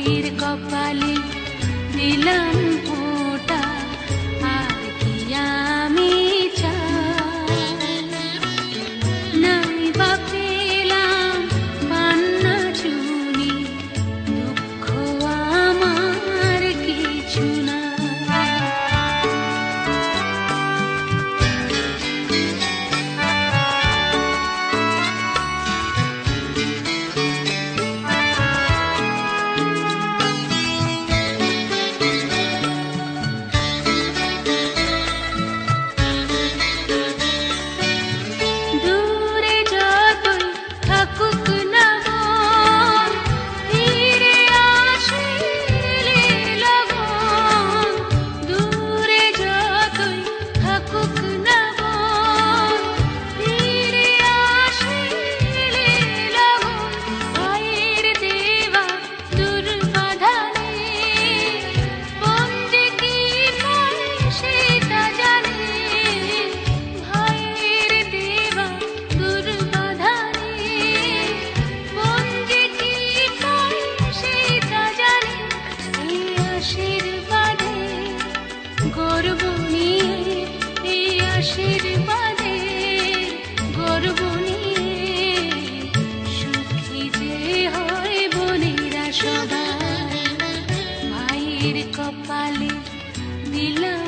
ভাইয়ের কপালে দিলাম ফোঁটা, আর কি আমি চাই। নাই বা পেলাম পান্না চুনি, দুঃখ আমার কিছু না। গর্ব নিয়ে এই আশীর্বাদে, গর্ব নিয়ে সুখী যে হয় বোনেরা সবাই। ভাইয়ের কপালে দিলাম